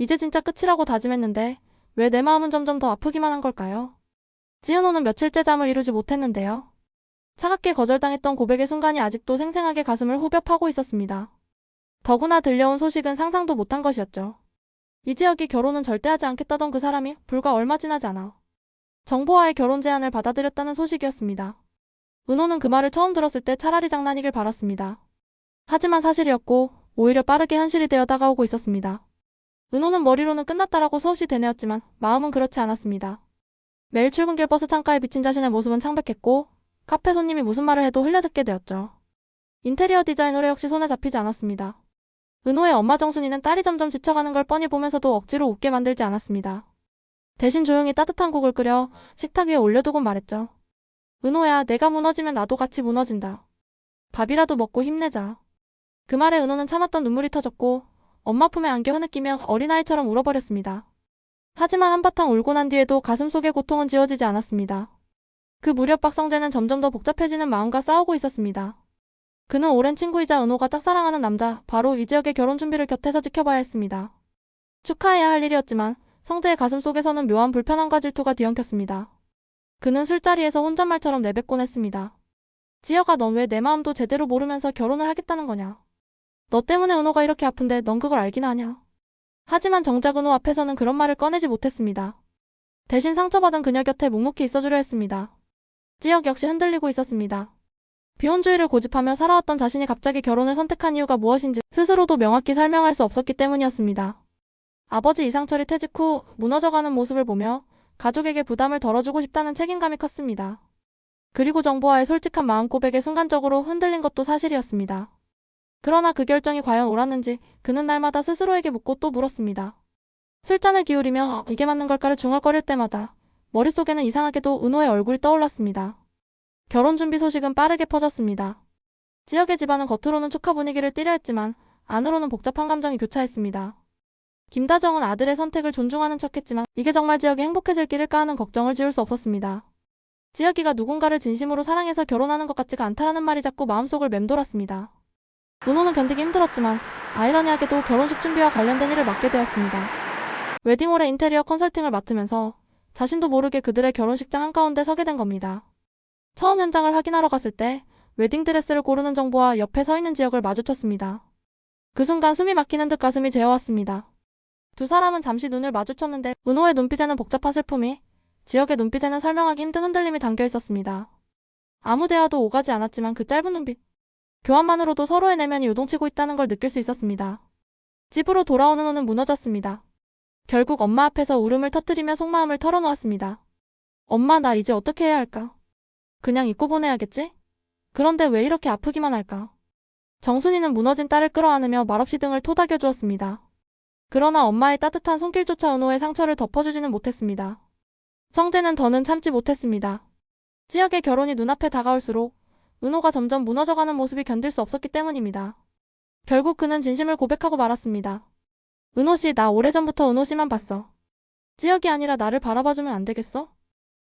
이제 진짜 끝이라고 다짐했는데 왜 내 마음은 점점 더 아프기만 한 걸까요? 지은호는 며칠째 잠을 이루지 못했는데요. 차갑게 거절당했던 고백의 순간이 아직도 생생하게 가슴을 후벼 파고 있었습니다. 더구나 들려온 소식은 상상도 못한 것이었죠. 이지혁이 결혼은 절대 하지 않겠다던 그 사람이 불과 얼마 지나지 않아 정보와의 결혼 제안을 받아들였다는 소식이었습니다. 은호는 그 말을 처음 들었을 때 차라리 장난이길 바랐습니다. 하지만 사실이었고 오히려 빠르게 현실이 되어 다가오고 있었습니다. 은호는 머리로는 끝났다라고 수없이 되뇌었지만 마음은 그렇지 않았습니다. 매일 출근길 버스 창가에 비친 자신의 모습은 창백했고 카페 손님이 무슨 말을 해도 흘려듣게 되었죠. 인테리어 디자이너로 역시 손에 잡히지 않았습니다. 은호의 엄마 정순이는 딸이 점점 지쳐가는 걸 뻔히 보면서도 억지로 웃게 만들지 않았습니다. 대신 조용히 따뜻한 국을 끓여 식탁 위에 올려두곤 말했죠. 은호야, 내가 무너지면 나도 같이 무너진다. 밥이라도 먹고 힘내자. 그 말에 은호는 참았던 눈물이 터졌고 엄마 품에 안겨 흐느끼며 어린아이처럼 울어버렸습니다. 하지만 한바탕 울고 난 뒤에도 가슴속의 고통은 지워지지 않았습니다. 그 무렵 박성재는 점점 더 복잡해지는 마음과 싸우고 있었습니다. 그는 오랜 친구이자 은호가 짝사랑하는 남자, 바로 이지혁의 결혼 준비를 곁에서 지켜봐야 했습니다. 축하해야 할 일이었지만 성재의 가슴속에서는 묘한 불편함과 질투가 뒤엉켰습니다. 그는 술자리에서 혼잣말처럼 내뱉곤 했습니다. 지혁아, 넌 왜 내 마음도 제대로 모르면서 결혼을 하겠다는 거냐? 너 때문에 은호가 이렇게 아픈데 넌 그걸 알긴 하냐? 하지만 정작 은호 앞에서는 그런 말을 꺼내지 못했습니다. 대신 상처받은 그녀 곁에 묵묵히 있어주려 했습니다. 지혁 역시 흔들리고 있었습니다. 비혼주의를 고집하며 살아왔던 자신이 갑자기 결혼을 선택한 이유가 무엇인지 스스로도 명확히 설명할 수 없었기 때문이었습니다. 아버지 이상철이 퇴직 후 무너져가는 모습을 보며 가족에게 부담을 덜어주고 싶다는 책임감이 컸습니다. 그리고 정보와의 솔직한 마음 고백에 순간적으로 흔들린 것도 사실이었습니다. 그러나 그 결정이 과연 옳았는지 그는 날마다 스스로에게 묻고 또 물었습니다. 술잔을 기울이며 이게 맞는 걸까를 중얼거릴 때마다 머릿속에는 이상하게도 은호의 얼굴이 떠올랐습니다. 결혼 준비 소식은 빠르게 퍼졌습니다. 지역의 집안은 겉으로는 축하 분위기를 띠려 했지만 안으로는 복잡한 감정이 교차했습니다. 김다정은 아들의 선택을 존중하는 척했지만 이게 정말 지역이 행복해질 길일까 하는 걱정을 지울 수 없었습니다. 지역이가 누군가를 진심으로 사랑해서 결혼하는 것 같지가 않다라는 말이 자꾸 마음속을 맴돌았습니다. 은호는 견디기 힘들었지만 아이러니하게도 결혼식 준비와 관련된 일을 맡게 되었습니다. 웨딩홀의 인테리어 컨설팅을 맡으면서 자신도 모르게 그들의 결혼식장 한가운데 서게 된 겁니다. 처음 현장을 확인하러 갔을 때 웨딩드레스를 고르는 정보와 옆에 서 있는 지역을 마주쳤습니다. 그 순간 숨이 막히는 듯 가슴이 죄어왔습니다. 두 사람은 잠시 눈을 마주쳤는데 은호의 눈빛에는 복잡한 슬픔이, 지역의 눈빛에는 설명하기 힘든 흔들림이 담겨 있었습니다. 아무 대화도 오가지 않았지만 그 짧은 눈빛 교환만으로도 서로의 내면이 요동치고 있다는 걸 느낄 수 있었습니다. 집으로 돌아온 은호는 무너졌습니다. 결국 엄마 앞에서 울음을 터뜨리며 속마음을 털어놓았습니다. 엄마, 나 이제 어떻게 해야 할까? 그냥 잊고 보내야겠지? 그런데 왜 이렇게 아프기만 할까? 정순이는 무너진 딸을 끌어안으며 말없이 등을 토닥여 주었습니다. 그러나 엄마의 따뜻한 손길조차 은호의 상처를 덮어주지는 못했습니다. 성재는 더는 참지 못했습니다. 지역의 결혼이 눈앞에 다가올수록 은호가 점점 무너져가는 모습이 견딜 수 없었기 때문입니다. 결국 그는 진심을 고백하고 말았습니다. 은호씨, 나 오래전부터 은호씨만 봤어. 지역이 아니라 나를 바라봐주면 안 되겠어?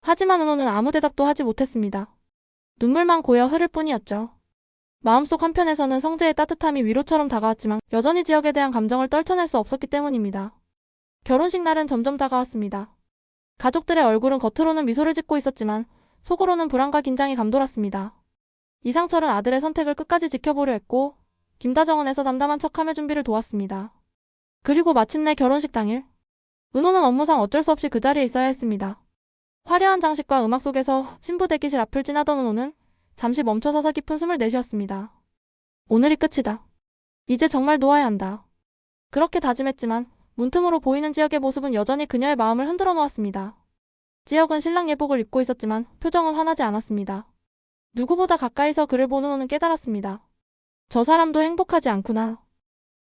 하지만 은호는 아무 대답도 하지 못했습니다. 눈물만 고여 흐를 뿐이었죠. 마음속 한편에서는 성재의 따뜻함이 위로처럼 다가왔지만 여전히 지역에 대한 감정을 떨쳐낼 수 없었기 때문입니다. 결혼식 날은 점점 다가왔습니다. 가족들의 얼굴은 겉으로는 미소를 짓고 있었지만 속으로는 불안과 긴장이 감돌았습니다. 이상철은 아들의 선택을 끝까지 지켜보려 했고 김다정은 애써 담담한 척하며 준비를 도왔습니다. 그리고 마침내 결혼식 당일 은호는 업무상 어쩔 수 없이 그 자리에 있어야 했습니다. 화려한 장식과 음악 속에서 신부 대기실 앞을 지나던 은호는 잠시 멈춰서서 깊은 숨을 내쉬었습니다. 오늘이 끝이다. 이제 정말 놓아야 한다. 그렇게 다짐했지만 문틈으로 보이는 지역의 모습은 여전히 그녀의 마음을 흔들어 놓았습니다. 지역은 신랑 예복을 입고 있었지만 표정은 환하지 않았습니다. 누구보다 가까이서 그를 본 은호는 깨달았습니다. 저 사람도 행복하지 않구나.